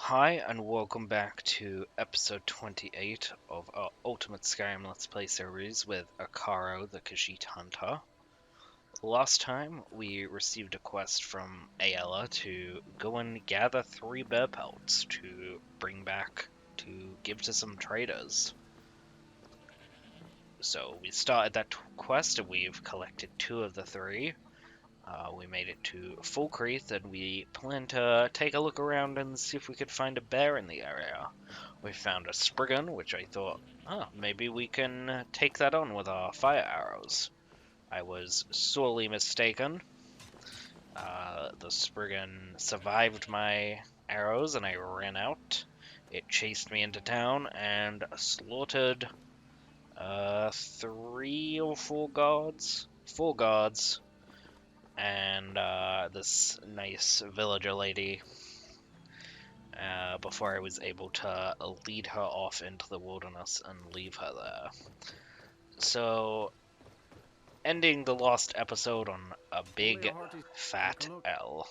Hi, and welcome back to episode 28 of our Ultimate Skyrim Let's Play series with Ak'Karo, the Khajiit Hunter. Last time, we received a quest from Aella to go and gather 3 bear pelts to bring back to give to some traders. So we started that quest and we've collected 2 of the 3. We made it to Fulcreath and we plan to take a look around and see if we could find a bear in the area. We found a Spriggan, which I thought, maybe we can take that on with our fire arrows. I was sorely mistaken. The Spriggan survived my arrows and I ran out. It chased me into town and slaughtered 3 or 4 guards. 4 guards. And this nice villager lady before I was able to lead her off into the wilderness and leave her there. So, ending the last episode on a big fat L.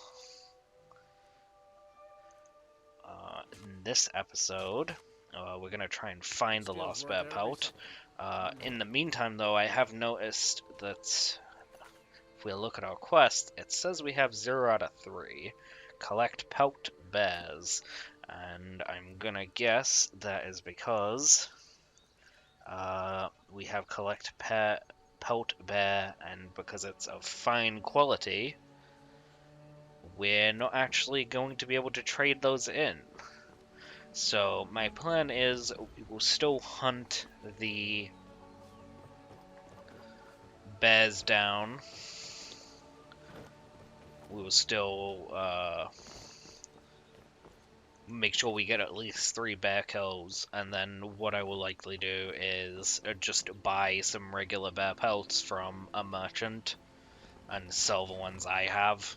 In this episode, we're going to try and find the lost bear pelt. In the meantime, though, I have noticed that if we look at our quest, it says we have 0 out of 3. Collect pelt bears. And I'm gonna guess that is because we have collect pelt bear, and because it's of fine quality, we're not actually going to be able to trade those in. So my plan is we will still hunt the bears down. We will still make sure we get at least 3 bear kills, and then what I will likely do is just buy some regular bear pelts from a merchant and sell the ones I have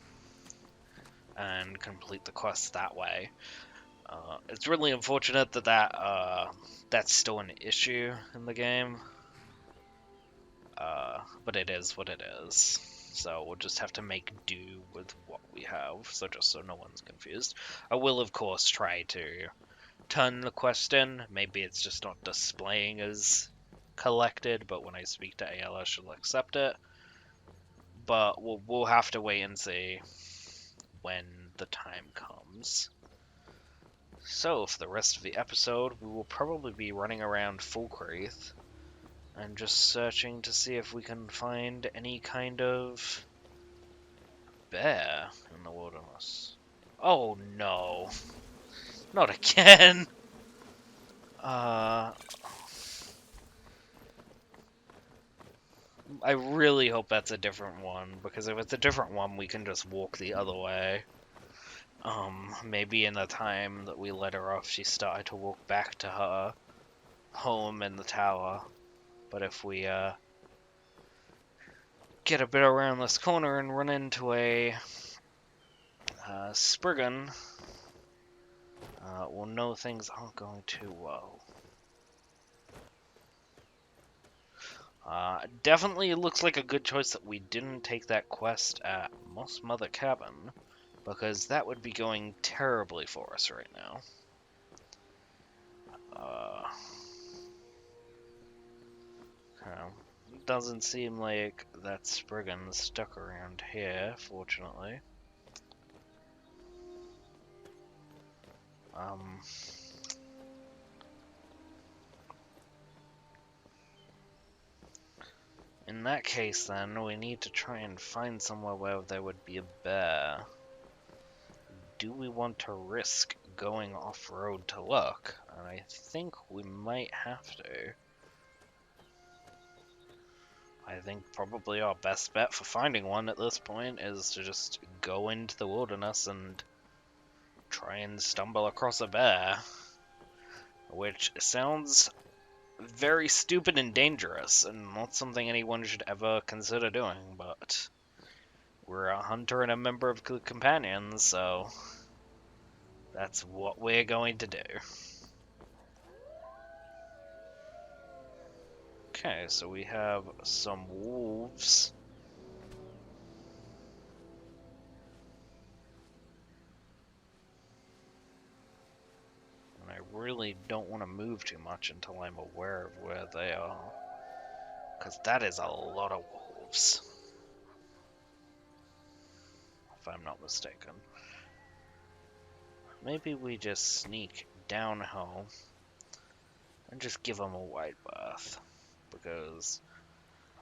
and complete the quest that way. It's really unfortunate that that's still an issue in the game, but it is what it is. So we'll just have to make do with what we have, so just so no one's confused. I will, of course, try to turn the quest in. Maybe it's just not displaying as collected, but when I speak to Aella, she'll accept it. But we'll have to wait and see when the time comes. So, for the rest of the episode, we will probably be running around Fulcreath and just searching to see if we can find any kind of bear in the wilderness. Oh no. Not again! I really hope that's a different one, because if it's a different one, we can just walk the other way. Maybe in the time that we let her off, she started to walk back to her home in the tower. But if we, get a bit around this corner and run into a, Spriggan, we'll know things aren't going too well. Definitely looks like a good choice that we didn't take that quest at Moss Mother Cabin, because that would be going terribly for us right now. Doesn't seem like that Spriggan's stuck around here, fortunately. In that case, then, we need to try and find somewhere where there would be a bear. Do we want to risk going off-road to look? And I think we might have to. I think probably our best bet for finding one at this point is to just go into the wilderness and try and stumble across a bear. Which sounds very stupid and dangerous, and not something anyone should ever consider doing, but we're a hunter and a member of the companions, so that's what we're going to do. Okay, so we have some wolves. really don't want to move too much until I'm aware of where they are. Because that is a lot of wolves. If I'm not mistaken. Maybe we just sneak downhill and just give them a wide berth. Because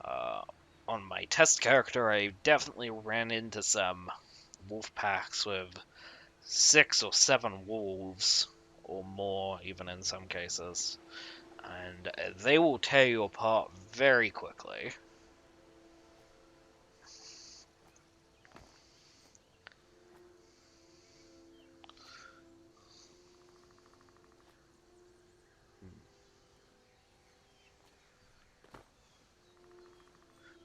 on my test character, I definitely ran into some wolf packs with 6 or 7 wolves, or more, even in some cases. And they will tear you apart very quickly.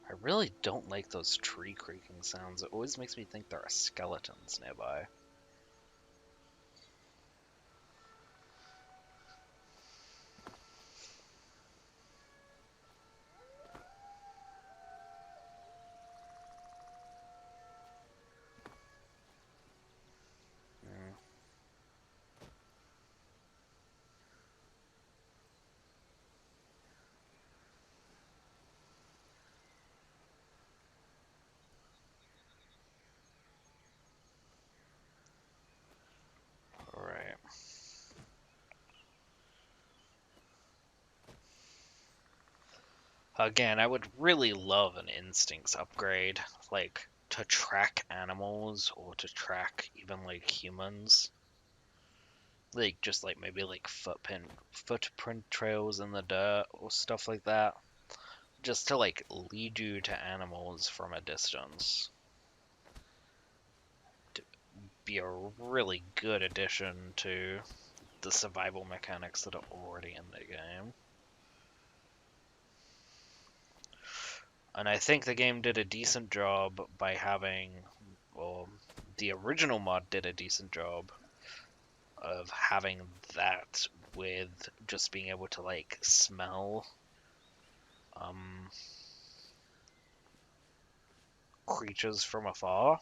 I really don't like those tree creaking sounds. It always makes me think there are skeletons nearby. Mm. Alright. Again, I would really love an instincts upgrade, like to track animals or to track even like humans. Like just like maybe like footprint trails in the dirt or stuff like that. Just to like lead you to animals from a distance. To be a really good addition to the survival mechanics that are already in the game. And I think the game did a decent job by having, well, the original mod did a decent job of having that with just being able to like smell creatures from afar.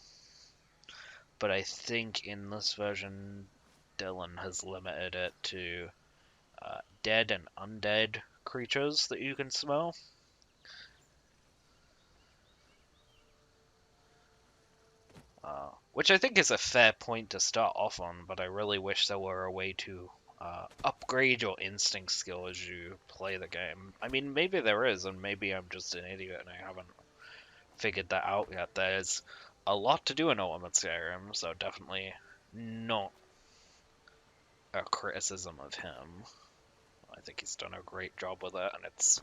But I think in this version, Dylan has limited it to dead and undead creatures that you can smell. Which I think is a fair point to start off on, but I really wish there were a way to upgrade your instinct skill as you play the game. I mean, maybe there is, and maybe I'm just an idiot and I haven't figured that out yet. There's a lot to do in Ultimate Skyrim, so definitely not a criticism of him. I think he's done a great job with it, and it's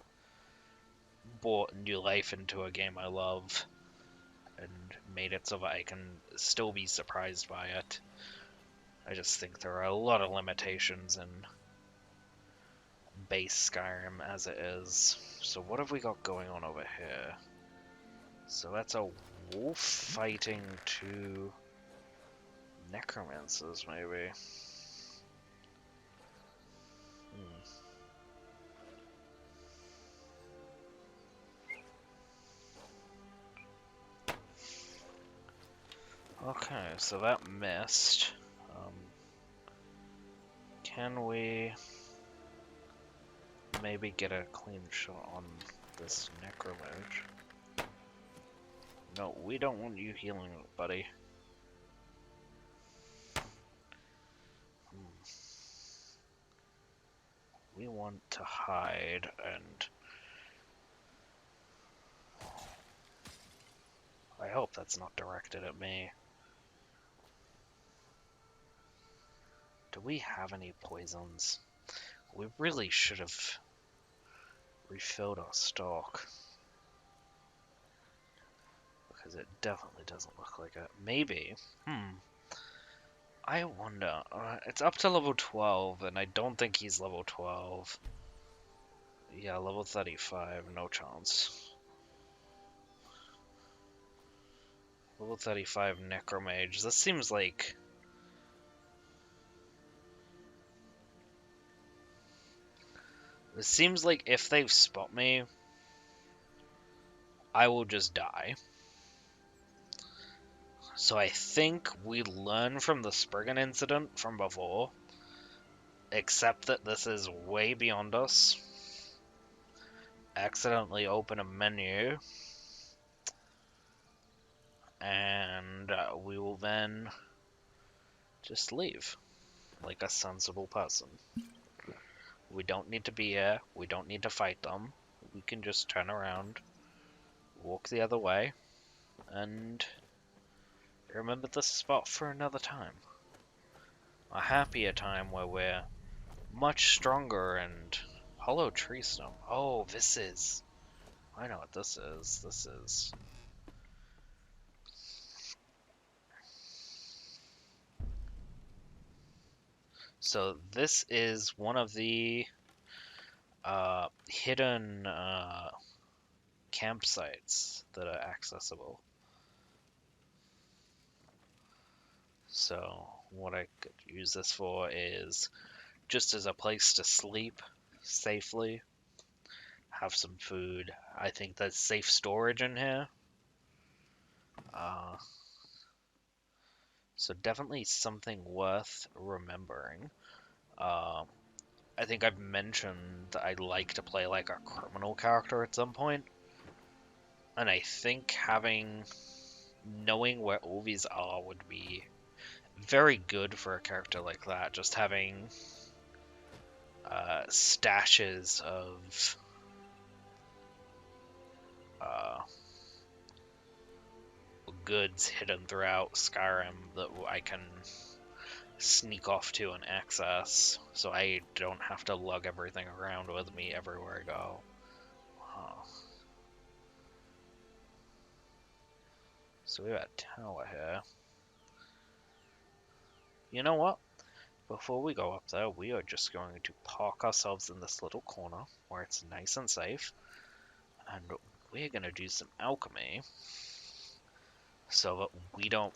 brought new life into a game I love and made it so that I can still be surprised by it. I just think there are a lot of limitations in base Skyrim as it is. So what have we got going on over here? So that's a wolf fighting two necromancers, maybe. Okay, so that missed. Can we maybe get a clean shot on this necromage? No, we don't want you healing, buddy. We want to hide and... I hope that's not directed at me. Do we have any poisons? We really should have refilled our stock. Because it definitely doesn't look like it. Maybe. I wonder. It's up to level 12, and I don't think he's level 12. Yeah, level 35, no chance. Level 35 Necromage. This seems like... It seems like if they spot me, I will just die. So I think we learn from the Spriggan incident from before accept that this is way beyond us, accidentally open a menu, and we will then just leave like a sensible person. We don't need to be here, we don't need to fight them, we can just turn around, walk the other way, and remember this spot for another time. A happier time where we're much stronger and hollow tree stump. Oh, this is. I know what this is. This is. So this is one of the hidden campsites that are accessible. So what I could use this for is just as a place to sleep safely, have some food. I think that's safe storage in here. So definitely something worth remembering. Uh, I think I've mentioned that I'd like to play like a criminal character at some point, and I think knowing where all these are would be very good for a character like that. Just having stashes of uh, goods hidden throughout Skyrim that I can sneak off to and access, so I don't have to lug everything around with me everywhere I go. So we have a tower here. You know what? Before we go up there, we are just going to park ourselves in this little corner where it's nice and safe, and we're going to do some alchemy so that we don't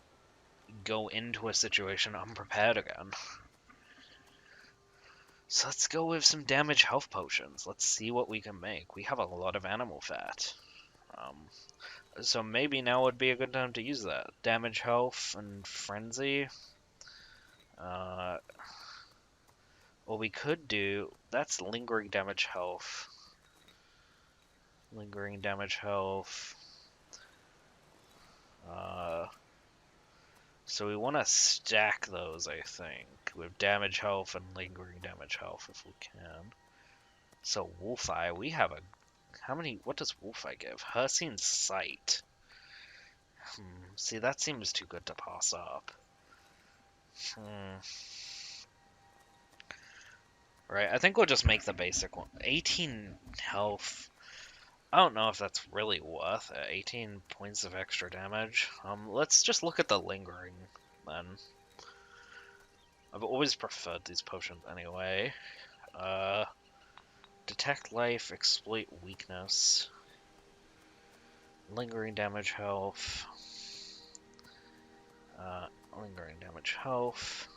go into a situation unprepared again. So let's go with some damage health potions. Let's see what we can make. We have a lot of animal fat. So maybe now would be a good time to use that. Damage health and frenzy. What we could do, that's lingering damage health. Lingering damage health. So we want to stack those, I think, with damage health and lingering damage health if we can. So Wolf Eye, we have a... How many... What does Wolf Eye give? Hercene Sight. See, that seems too good to pass up. Right, I think we'll just make the basic one. 18 health. I don't know if that's really worth it. 18 points of extra damage. Let's just look at the lingering then. I've always preferred these potions anyway. Detect life, exploit weakness. Lingering damage health. Lingering damage health.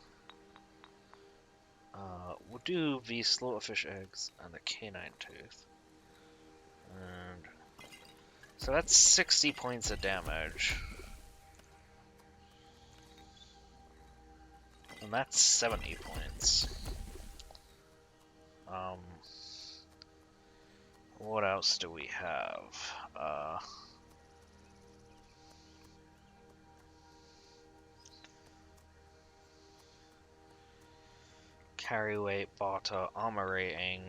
We'll do the slaughterfish eggs and the canine tooth. And so that's 60 points of damage. And that's 70 points. What else do we have? Carry weight, barter, armor rating,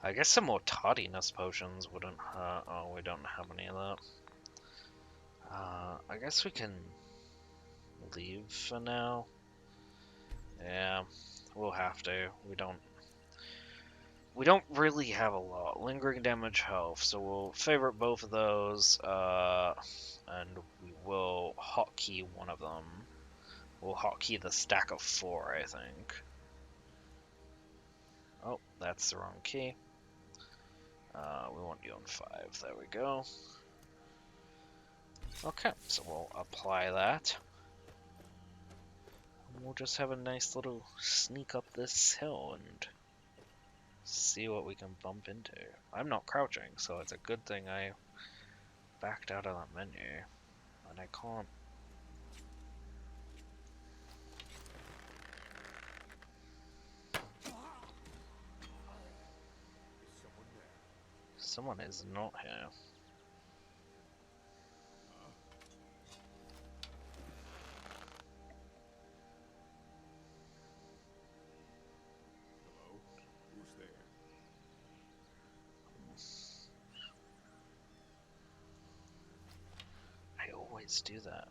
I guess some more tardiness potions wouldn't hurt. Oh, we don't have any of that. I guess we can leave for now. Yeah, we'll have to. We don't really have a lot. Lingering damage health, so we'll favorite both of those, and we will hotkey one of them. We'll hotkey the stack of 4, I think. Oh, that's the wrong key. We want you on 5. There we go. Okay, so we'll apply that. We'll just have a nice little sneak up this hill and see what we can bump into. I'm not crouching, so it's a good thing I backed out of that menu. And I can't Someone is not here. Hello? Who's there? I always do that.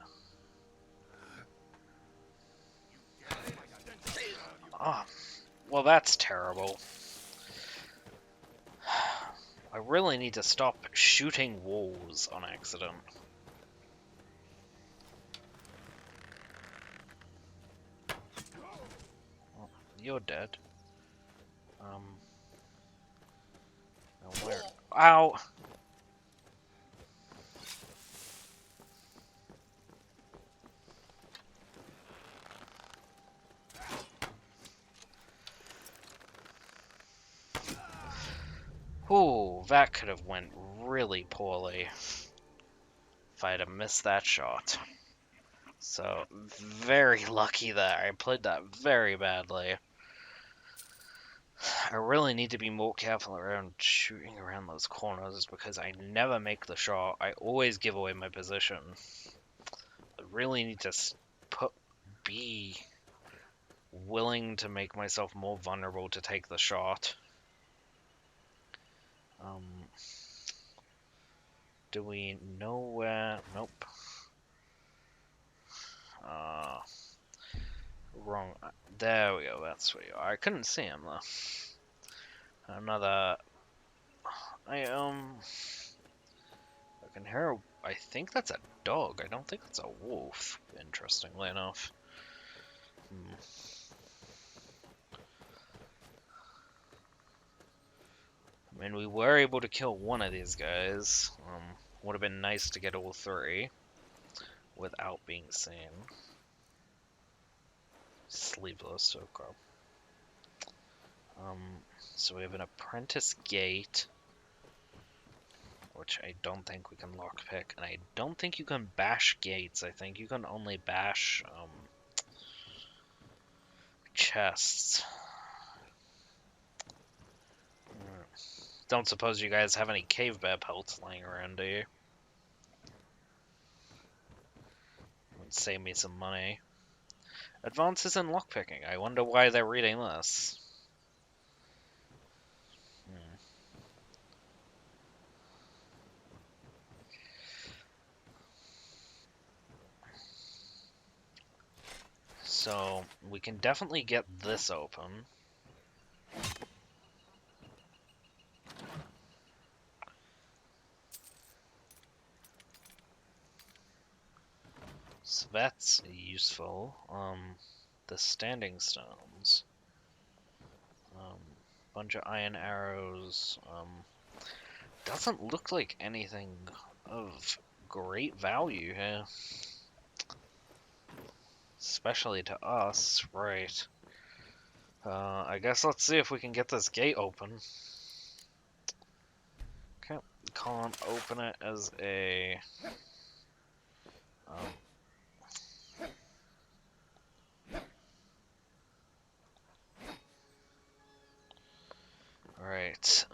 Ah, well that's terrible. I really need to stop shooting walls on accident. Well, you're dead. Now where? Ow! Ooh, that could have went really poorly if I'd have missed that shot. So, very lucky there. I played that very badly. I really need to be more careful around shooting around those corners because I never make the shot. I always give away my position. I really need to be willing to make myself more vulnerable to take the shot. Do we know where? Nope. Wrong. There we go. That's where you are. I couldn't see him though. Another. I can hear. I think that's a dog. I don't think it's a wolf. Interestingly enough. I mean, we were able to kill one of these guys. Would have been nice to get all three without being seen. Sleeveless, okay. So we have an apprentice gate, which I don't think we can lockpick, and I don't think you can bash gates. I think you can only bash chests. Don't suppose you guys have any cave bear pelts lying around, do you? Would save me some money. Advances in lockpicking. I wonder why they're reading this. So, we can definitely get this open. So that's useful. The standing stones. Bunch of iron arrows. Doesn't look like anything of great value here. Especially to us, right. I guess let's see if we can get this gate open. Okay, can't open it as a... Alright,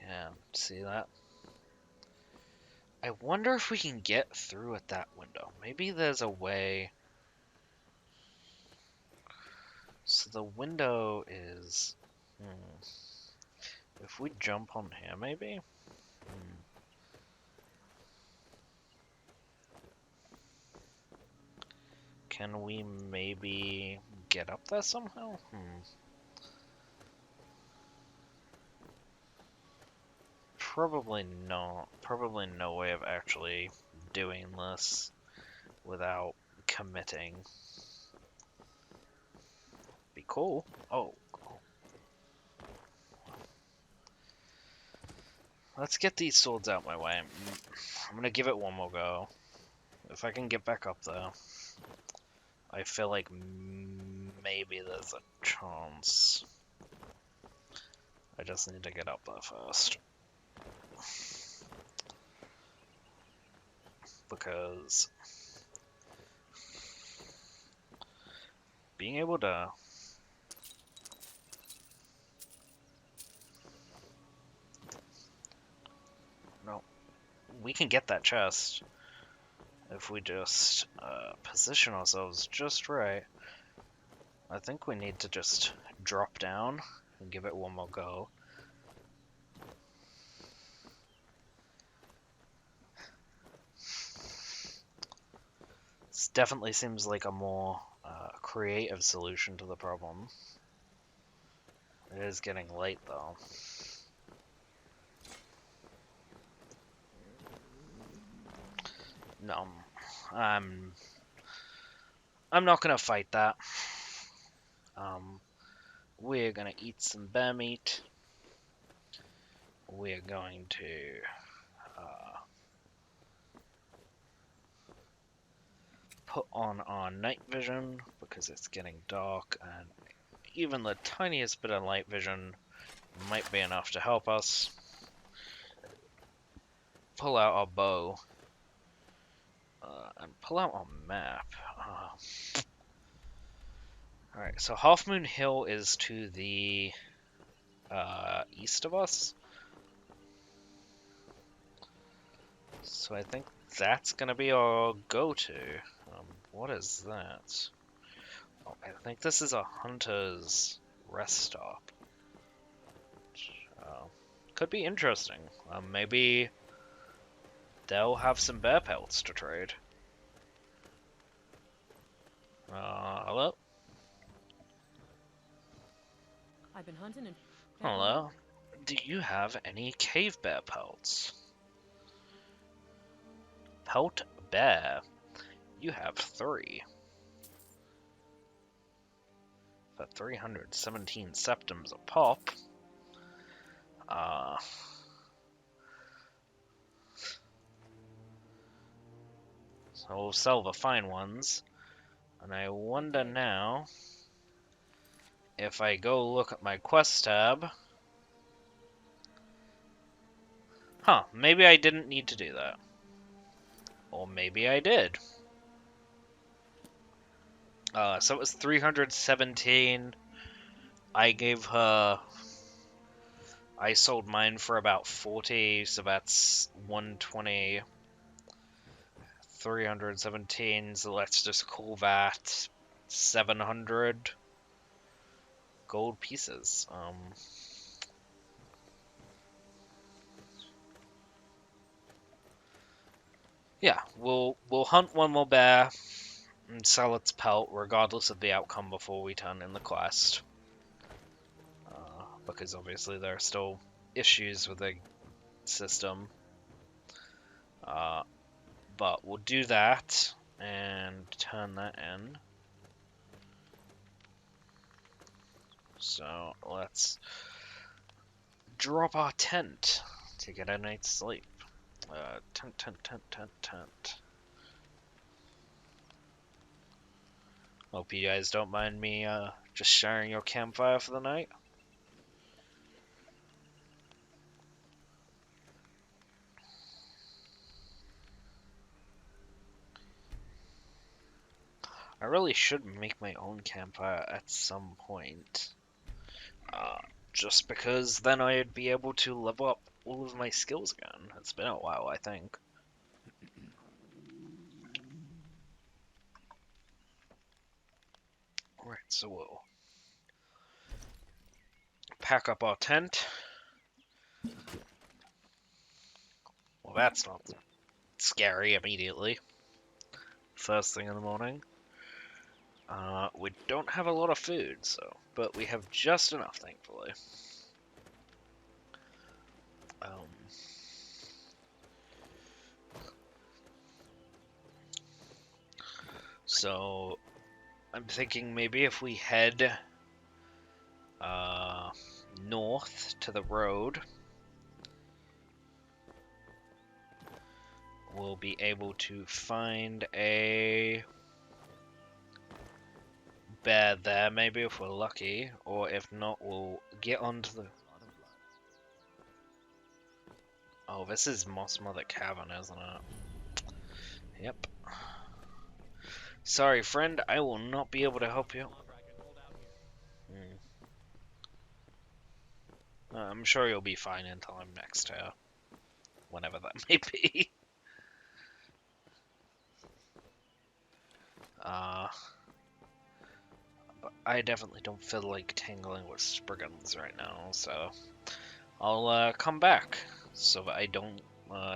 yeah, see that? I wonder if we can get through at that window. Maybe there's a way... So the window is... If we jump on here, maybe? Can we maybe get up there somehow? Probably not. Probably no way of actually doing this without committing. Be cool. Oh. Let's get these swords out my way. I'm gonna give it one more go. If I can get back up there, I feel like maybe there's a chance. I just need to get up there first. Because being able to we can get that chest if we just position ourselves just right. I think we need to just drop down and give it one more go. This definitely seems like a more creative solution to the problem. It is getting late though. No, I'm not gonna fight that. We're gonna eat some bear meat. We're going to put on our night vision because it's getting dark, and even the tiniest bit of light vision might be enough to help us. Pull out our bow and pull out our map. Alright, so Half Moon Hill is to the east of us. So I think that's gonna be our go-to. What is that? Oh, I think this is a hunter's rest stop. Could be interesting. Maybe they'll have some bear pelts to trade. Hello? I've been hunting and... Hello? Do you have any cave bear pelts? Pelt bear. You have 3. For 317 septums a pop. So we'll sell the fine ones. And I wonder now if I go look at my quest tab. Huh, maybe I didn't need to do that. Or maybe I did. So it was 317. I gave her... I sold mine for about 40, so that's 120. 317, so let's just call that 700 gold pieces. Yeah, we'll hunt one more bear and sell its pelt regardless of the outcome before we turn in the quest. Because obviously there are still issues with the system. But we'll do that and turn that in. So let's drop our tent to get a night's sleep. Tent. Hope you guys don't mind me just sharing your campfire for the night. I really should make my own campfire at some point. Just because then I'd be able to level up all of my skills again. It's been a while, I think. Alright, so we'll pack up our tent. Well, that's not scary immediately. First thing in the morning. We don't have a lot of food, but we have just enough, thankfully. So I'm thinking maybe if we head north to the road, we'll be able to find a bear there, maybe if we're lucky, or if not, we'll get onto the... Oh, this is Moss Mother Cavern, isn't it? Yep. Sorry, friend, I will not be able to help you. I'm sure you'll be fine until I'm next to you. whenever that may be. But I definitely don't feel like tangling with Spriggans right now, so I'll come back so that I don't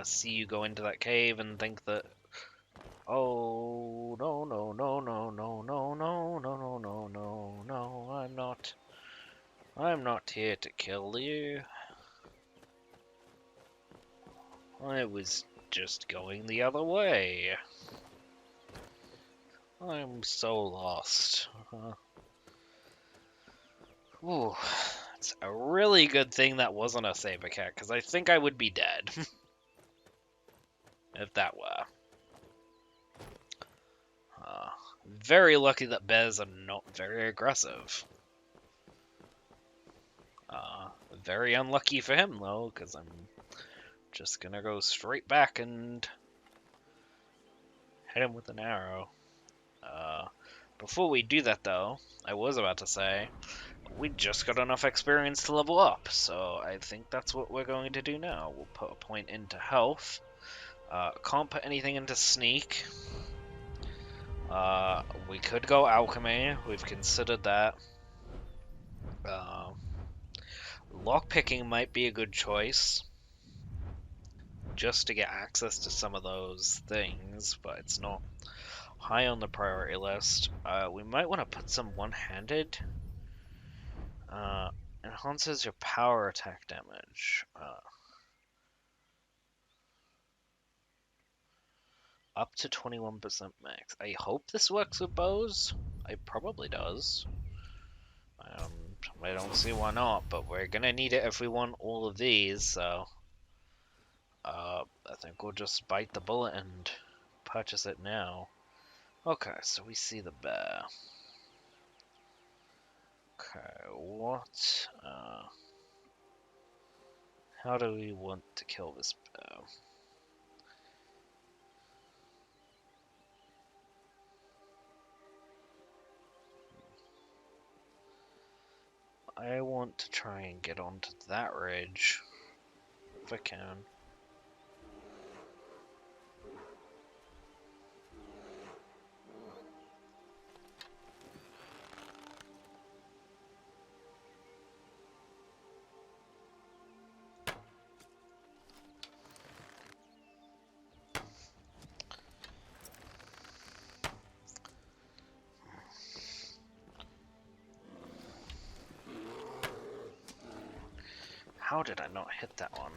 see you go into that cave and think that, oh, no, no, no, no, no, no, no, no, no, no, no, no, I'm not here to kill you. I was just going the other way. I'm so lost. Ooh, it's a really good thing that wasn't a saber cat, because I think I would be dead. If that were. Very lucky that bears are not very aggressive. Very unlucky for him, though, because I'm just gonna go straight back and hit him with an arrow. Before we do that, though, I was about to say, we just got enough experience to level up, so I think that's what we're going to do now. We'll put a point into health. Can't put anything into sneak. We could go alchemy. We've considered that. Lockpicking might be a good choice, just to get access to some of those things, but it's not high on the priority list. We might want to put some one-handed. Enhances your power attack damage. Up to 21% max. I hope this works with bows. It probably does. I don't see why not, but we're gonna need it if we want all of these, so I think we'll just bite the bullet and purchase it now. Okay, so we see the bear. Okay, what? How do we want to kill this bear? I want to try and get onto that ridge, if I can. How did I not hit that one?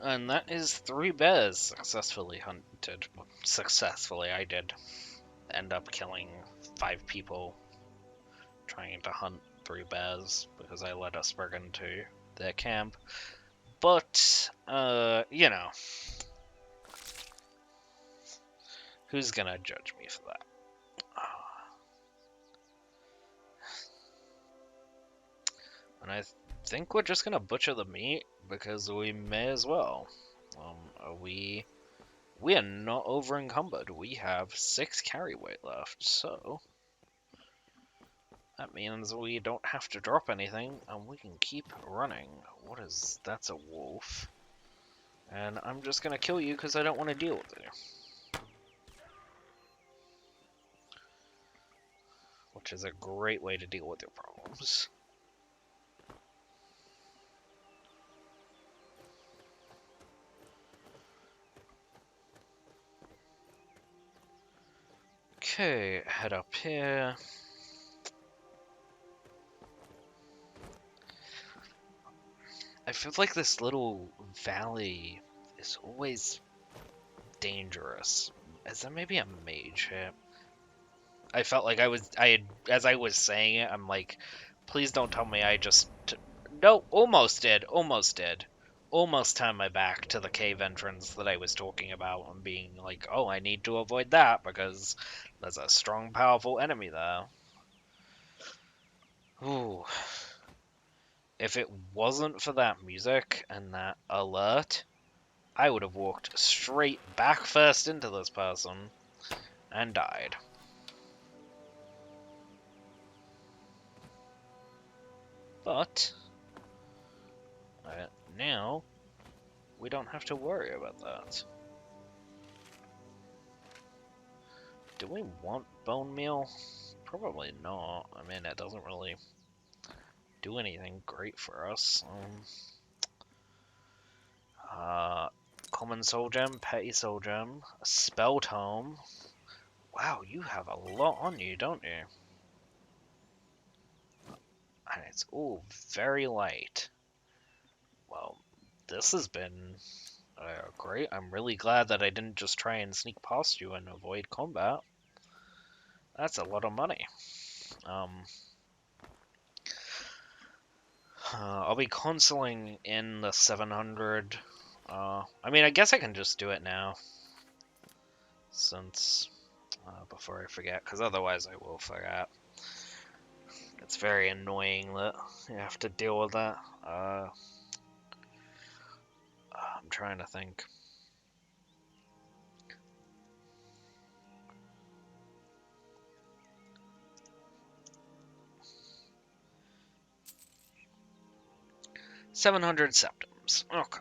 And that is 3 bears successfully hunted. Successfully, I did end up killing 5 people trying to hunt 3 bears because I led a Spriggan to their camp. But, you know, who's gonna judge me for that? And I think we're just gonna butcher the meat because we may as well. We are not over encumbered. We have 6 carry weight left, so that means we don't have to drop anything and we can keep running. What is that's a wolf. And I'm just gonna kill you because I don't want to deal with you. Which is a great way to deal with your problems. Okay, head up here. I feel like this little valley is always dangerous. Is there maybe a mage here? I felt like as I was saying it, I'm like, please don't tell me I just... No, almost did, almost did. Almost turned my back to the cave entrance that I was talking about and being like, oh, I need to avoid that because there's a strong, powerful enemy there. Ooh. If it wasn't for that music and that alert, I would have walked straight back first into this person and died. But now we don't have to worry about that. Do we want bone meal? Probably not. I mean, it doesn't really do anything great for us. Common soul gem, petty soul gem, a spell tome. Wow, you have a lot on you, don't you? And it's all very light. Well, this has been great. I'm really glad that I didn't just try and sneak past you and avoid combat. That's a lot of money. I'll be consoling in the 700. I mean, I guess I can just do it now. Since, before I forget, because otherwise I will forget. It's very annoying that you have to deal with that. I'm trying to think. $700 septims. Okay.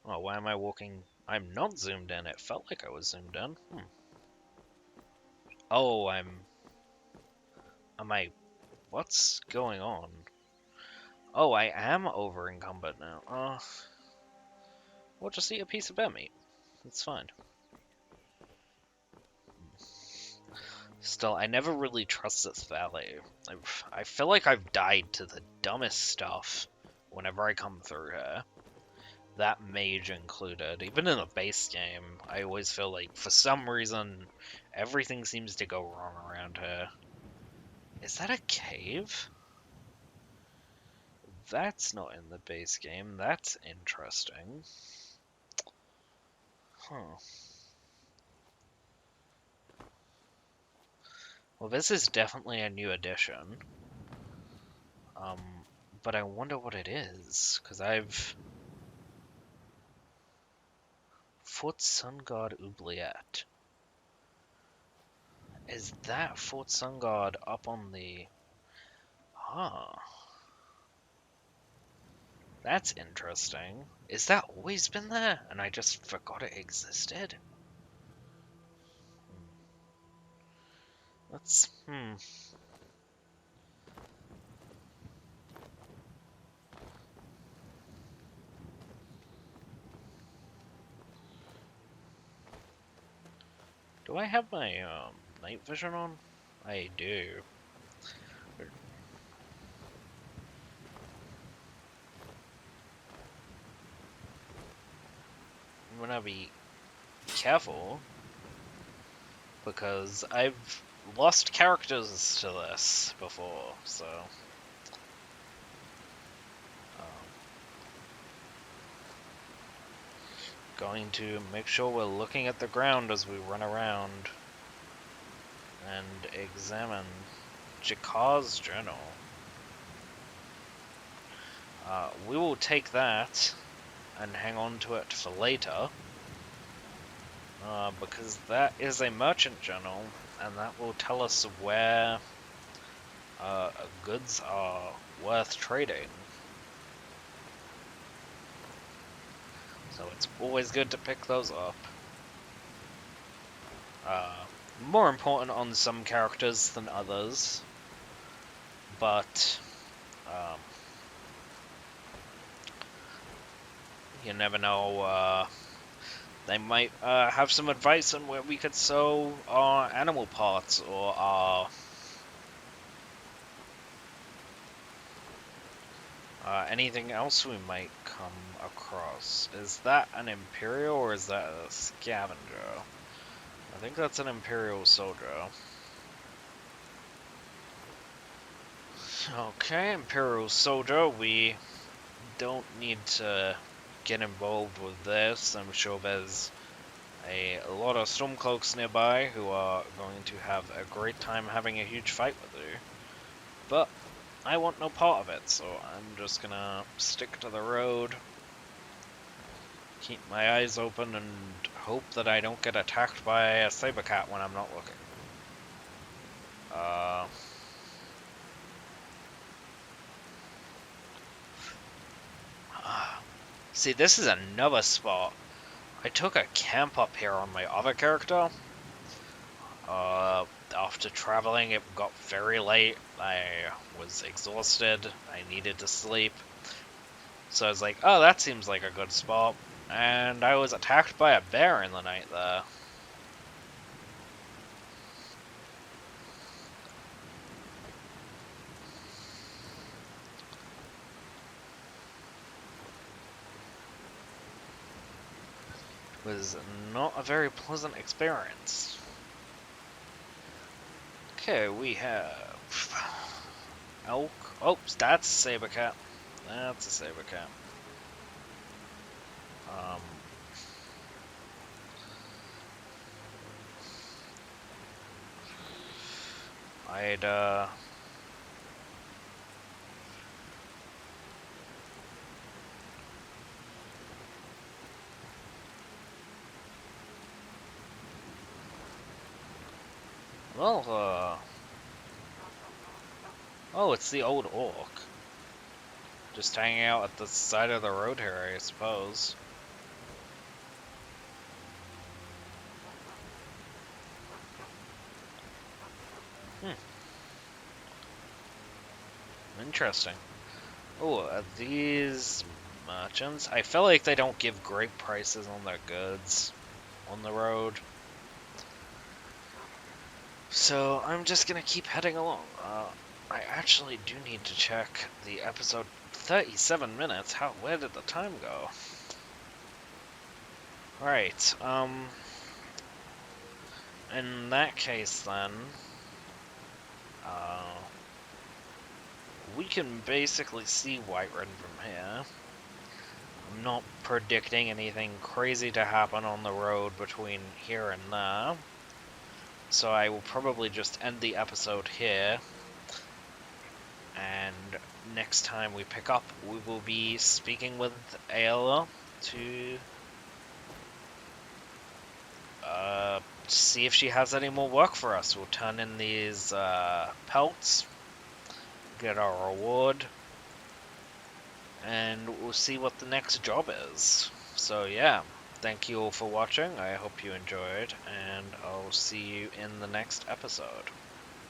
Oh, why am I walking? I'm not zoomed in. It felt like I was zoomed in. Oh, am I... What's going on? Oh, I am over encumbered now. We'll just eat a piece of bear meat. It's fine. Still, I never really trust this valley. I feel like I've died to the dumbest stuff whenever I come through here. That mage included. Even in the base game, I always feel like, for some reason, everything seems to go wrong around here. Is that a cave? That's not in the base game. That's interesting. Huh. Well, this is definitely a new addition. But I wonder what it is, because I've... Fort Sun God Oubliette. Is that Fort Sun God up on the... Ah. That's interesting. Is that always been there, and I just forgot it existed? Let's... Do I have my night vision on? I do. I'm gonna be careful because I've lost characters to this before, so going to make sure we're looking at the ground as we run around and examine Jakar's journal. We will take that and hang on to it for later, because that is a merchant journal, and that will tell us where goods are worth trading. So it's always good to pick those up. More important on some characters than others, but you never know. They might have some advice on where we could sell our animal parts or our anything else we might come across. Is that an Imperial or is that a Scavenger? I think that's an Imperial soldier. Okay, Imperial soldier, we don't need to get involved with this. I'm sure there's a lot of Stormcloaks nearby who are going to have a great time having a huge fight with you. But I want no part of it, so I'm just gonna stick to the road, keep my eyes open, and hope that I don't get attacked by a saber cat when I'm not looking. See, this is another spot. I took a camp up here on my other character. After traveling, it got very late. I was exhausted. I needed to sleep. So I was like, oh, that seems like a good spot. And I was attacked by a bear in the night there. It was not a very pleasant experience. Okay, we have elk. Oh, that's a saber cat. That's a saber cat. I'd well, oh, it's the old orc. Just hanging out at the side of the road here, I suppose. Interesting. Oh, these merchants, I feel like they don't give great prices on their goods on the road. So I'm just gonna keep heading along. I actually do need to check the episode. 37 minutes? Where did the time go? Right, in that case then, we can basically see Whiterun from here. I'm not predicting anything crazy to happen on the road between here and there, so I will probably just end the episode here, and next time we pick up, we will be speaking with Ayla to see if she has any more work for us. We'll turn in these pelts, get our reward, and we'll see what the next job is. So yeah, thank you all for watching. I hope you enjoyed, and I'll see you in the next episode.